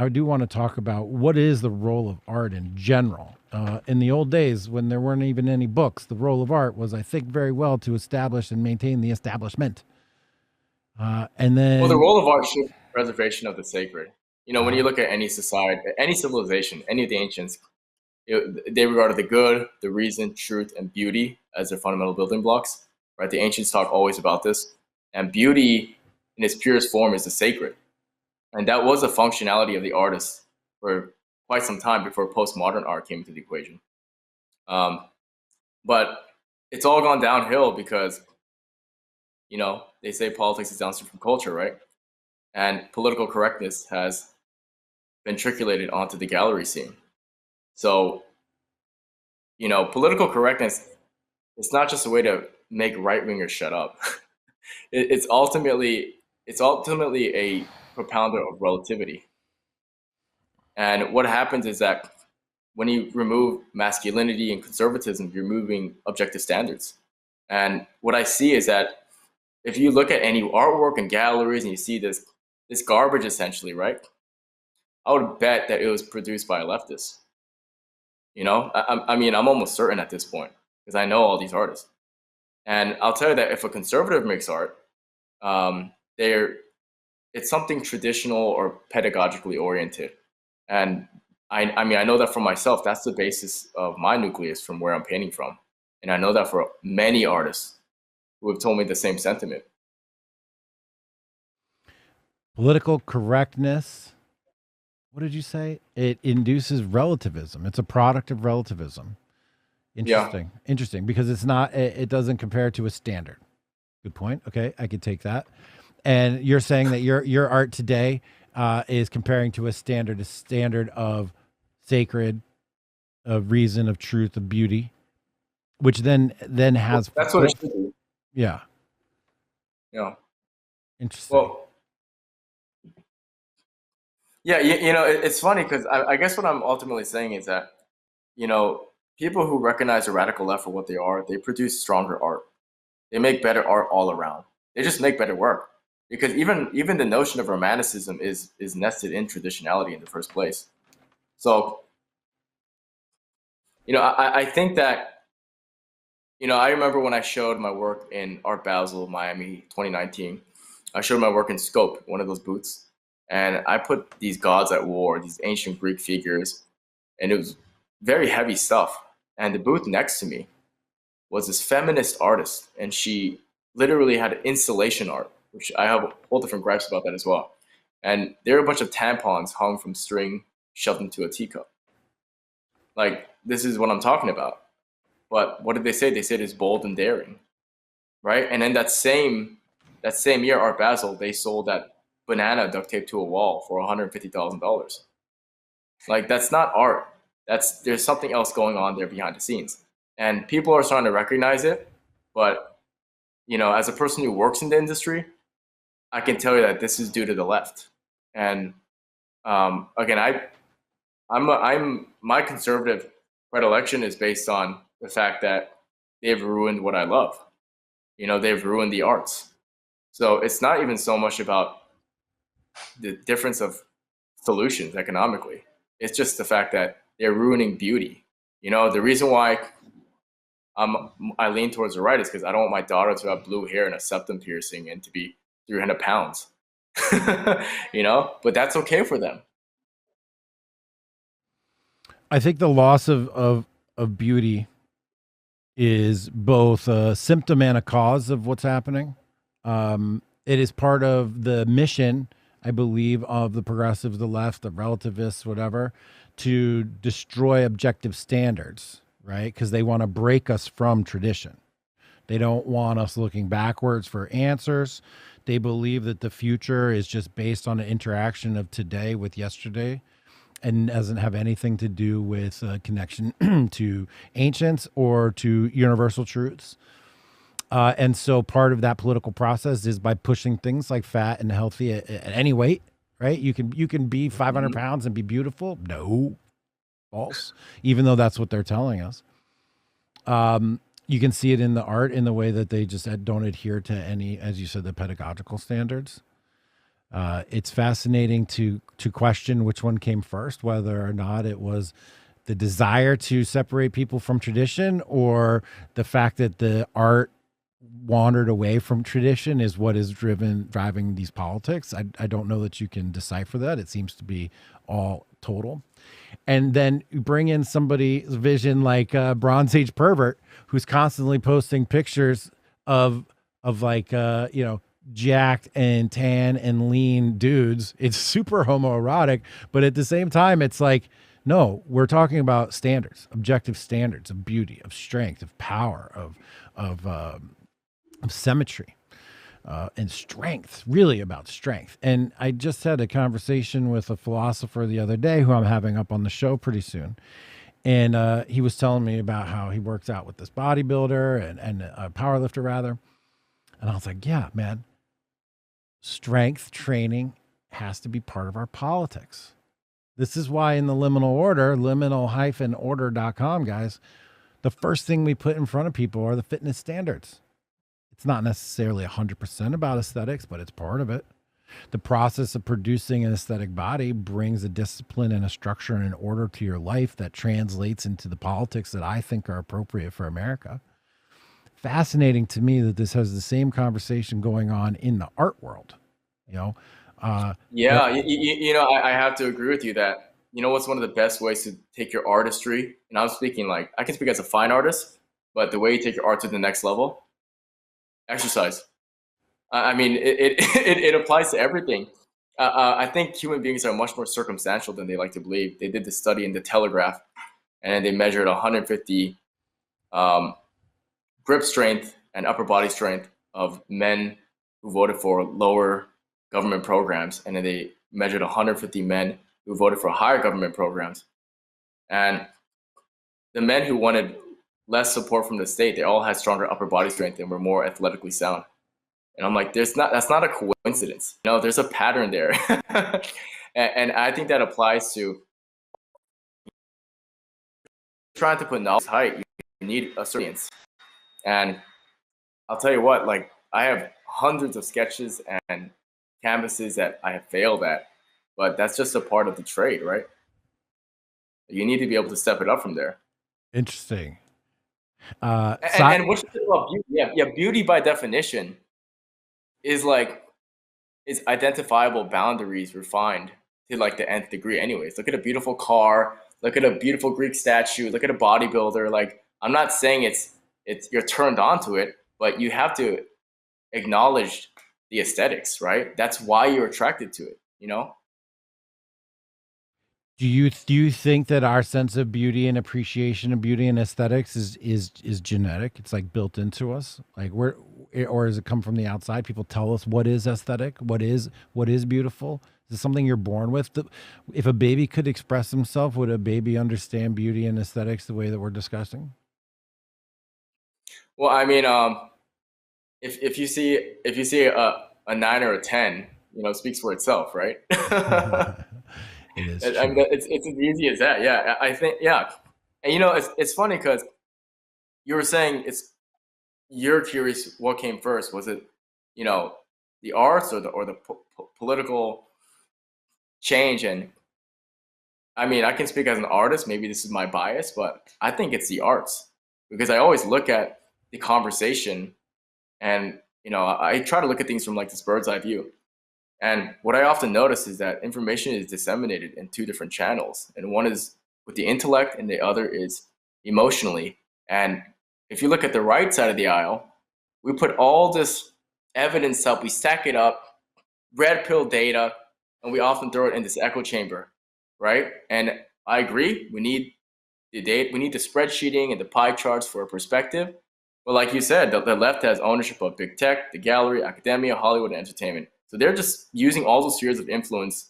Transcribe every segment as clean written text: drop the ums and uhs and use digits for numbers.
I do want to talk about what is the role of art in general. In the old days, when there weren't even any books, the role of art was, I think, very well to establish and maintain the establishment. And Well, the then, role of art should be preservation of the sacred. You know, when uh, you look at any society, any civilization, any of the ancients, they regarded the good, the reason, truth, and beauty as their fundamental building blocks. Right? The ancients talk always about this, and beauty in its purest form is the sacred, and that was a functionality of the artist for quite some time before postmodern art came into the equation. Um, but it's all gone downhill because they say politics is downstream from culture, right? And political correctness has ventriculated onto the gallery scene. So political correctness, it's not just a way to make right wingers shut up. It's ultimately a propounder of relativity. And what happens is that when you remove masculinity and conservatism, you're removing objective standards. And what I see is that if you look at any artwork in galleries and you see this garbage essentially, right? I would bet that it was produced by a leftist. I mean, I'm almost certain at this point because I know all these artists. And I'll tell you that if a conservative makes art, they're it's something traditional or pedagogically oriented. And I mean, I know that for myself, that's the basis of my nucleus from where I'm painting from. And I know that for many artists who have told me the same sentiment. political correctness. What did you say? It induces relativism. It's a product of relativism. Yeah. Interesting. Interesting. Because it's not, it doesn't compare to a standard. Good point. Okay. I could take that. And you're saying that your art today is comparing to a standard of sacred, of reason, of truth, of beauty, which then Well, has that's what it should be. yeah. Yeah. Interesting. Well, yeah, it's funny because I guess what I'm ultimately saying is that, you know, people who recognize the radical left for what they are, they produce stronger art. They make better art all around. They just make better work. Because even the notion of romanticism is nested in traditionality in the first place. So, I think that, I remember when I showed my work in Art Basel, Miami, 2019. I showed my work in Scope, one of those booths. And I put these gods at war, these ancient Greek figures, and it was very heavy stuff. And the booth next to me was this feminist artist, and she literally had installation art, which I have whole different gripes about that as well. And there were a bunch of tampons hung from string shoved into a teacup. Like, this is what I'm talking about. But what did they say? They said it's bold and daring, right? And then that same year, Art Basel, they sold that banana duct taped to a wall for $150,000. Like, that's not art. There's something else going on there behind the scenes, and people are starting to recognize it. But as a person who works in the industry, I can tell you that this is due to the left. And again, I'm my conservative predilection is based on the fact that they've ruined what I love. They've ruined the arts. So it's not even so much about the difference of solutions economically. It's just the fact that they're ruining beauty. The reason why I lean towards the right is because I don't want my daughter to have blue hair and a septum piercing and to be 300 pounds. But that's okay for them. I think the loss of beauty is both a symptom and a cause of what's happening. It is part of the mission, I believe, of the progressives, the left, the relativists, whatever, to destroy objective standards, right? Because they want to break us from tradition. They don't want us looking backwards for answers. They believe that the future is just based on an interaction of today with yesterday and doesn't have anything to do with connection to ancients or to universal truths. And so part of that political process is by pushing things like fat and healthy at any weight, right? You can be 500 Mhm. pounds and be beautiful. No, false. Even though that's what they're telling us. You can see it in the art in the way that they just don't adhere to any, as you said, the pedagogical standards. It's fascinating to question which one came first, whether or not it was the desire to separate people from tradition, or the fact that the art wandered away from tradition is what is driving these politics. I don't know that you can decipher that. It seems to be all total. And then you bring in somebody's vision like Bronze Age pervert, who's constantly posting pictures of like jacked and tan and lean dudes. It's super homoerotic, but at the same time, it's like, no, we're talking about standards, objective standards of beauty, of strength, of power, of symmetry, and strength, really about strength. And I just had a conversation with a philosopher the other day who I'm having up on the show pretty soon. And he was telling me about how he works out with this bodybuilder and a power lifter, rather. And I was like, yeah, man, strength training has to be part of our politics. This is why in the Liminal Order, liminal-order.com, guys, the first thing we put in front of people are the fitness standards. It's not necessarily 100% about aesthetics, but it's part of it. The process of producing an aesthetic body brings a discipline and a structure and an order to your life that translates into the politics that I think are appropriate for America. Fascinating to me that this has the same conversation going on in the art world. You know, Yeah, I have to agree with you that, what's one of the best ways to take your artistry, and I'm speaking like, I can speak as a fine artist, but the way you take your art to the next level, exercise. I mean, it applies to everything. I think human beings are much more circumstantial than they like to believe. They did the study in the Telegraph, and they measured 150 grip strength and upper body strength of men who voted for lower government programs, and then they measured 150 men who voted for higher government programs. And the men who wanted less support from the state, they all had stronger upper body strength and were more athletically sound. And I'm like, that's not a coincidence. There's a pattern there. and I think that applies to trying to put knowledge height. You need a certain. And I'll tell you what, like, I have hundreds of sketches and canvases that I have failed at, but that's just a part of the trade, right? You need to be able to step it up from there. Interesting. And what you think about beauty? Beauty by definition is identifiable boundaries refined to like the nth degree. Anyways, look at a beautiful car, look at a beautiful Greek statue, look at a bodybuilder. Like, I'm not saying it's you're turned on to it, but you have to acknowledge the aesthetics, right? That's why you're attracted to it, Do you think that our sense of beauty and appreciation of beauty and aesthetics is genetic? It's like built into us. Like, or does it come from the outside? People tell us what is aesthetic, what is beautiful. Is it something you're born with? If a baby could express himself, would a baby understand beauty and aesthetics the way that we're discussing? Well, I mean, if you see a 9 or a 10, it speaks for itself, right? It is. I mean, it's as easy as that. Yeah, I think, yeah. And it's funny because you were saying you're curious what came first. Was it the arts or the political change? And I mean, I can speak as an artist. Maybe this is my bias, but I think it's the arts, because I always look at the conversation, and I try to look at things from like this bird's eye view. And what I often notice is that information is disseminated in two different channels, and one is with the intellect, and the other is emotionally. And if you look at the right side of the aisle, we put all this evidence up, we stack it up, red pill data, and we often throw it in this echo chamber, right? And I agree, we need the data, we need the spreadsheeting and the pie charts for a perspective. But like you said, the left has ownership of big tech, the gallery, academia, Hollywood, and entertainment. So they're just using all those spheres of influence,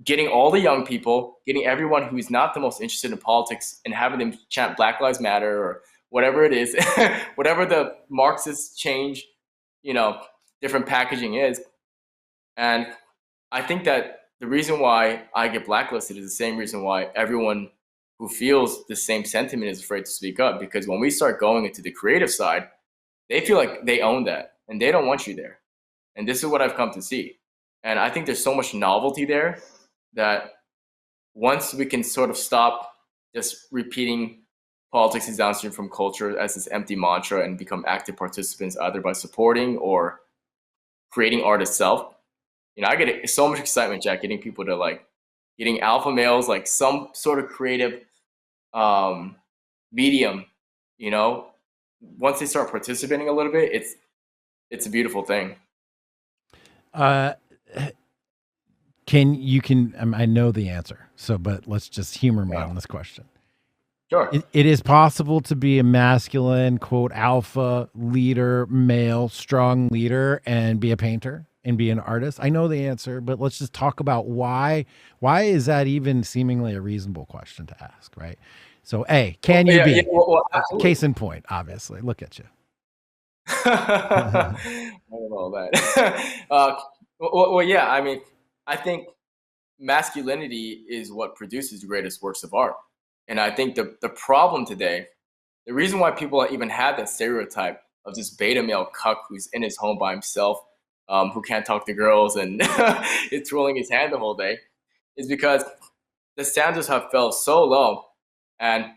getting all the young people, getting everyone who is not the most interested in politics, and having them chant Black Lives Matter or whatever it is, whatever the Marxist change, different packaging is. And I think that the reason why I get blacklisted is the same reason why everyone who feels the same sentiment is afraid to speak up. Because when we start going into the creative side, they feel like they own that and they don't want you there. And this is what I've come to see. And I think there's so much novelty there that once we can sort of stop just repeating politics is downstream from culture as this empty mantra and become active participants either by supporting or creating art itself. I get so much excitement, Jack, getting people to like getting alpha males like some sort of creative medium. Once they start participating a little bit, it's a beautiful thing. I know the answer, but let's just humor me on this question. Sure. It is possible to be a masculine, quote, alpha leader, male, strong leader, and be a painter and be an artist. I know the answer, but let's just talk about why. Why is that even seemingly a reasonable question to ask, right? So, can you be? Case in point, obviously. Look at you. I don't know that. Yeah. I mean, I think masculinity is what produces the greatest works of art. And I think the problem today, the reason why people even have that stereotype of this beta male cuck who's in his home by himself, who can't talk to girls and is twirling his hand the whole day, is because the standards have fell so low, and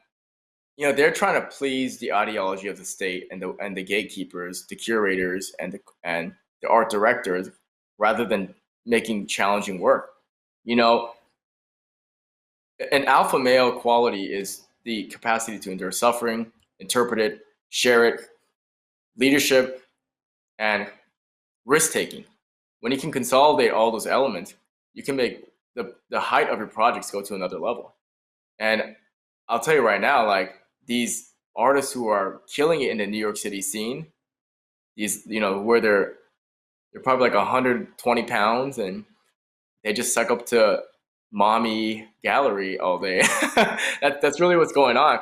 they're trying to please the ideology of the state and the gatekeepers, the curators, and the art directors, rather than making challenging work. An alpha male quality is the capacity to endure suffering, interpret it, share it, leadership, and risk taking. When you can consolidate all those elements, you can make the height of your projects go to another level. And I'll tell you right now, like these artists who are killing it in the New York City scene, these, where they're probably like 120 pounds and they just suck up to mommy gallery all day. That's really what's going on.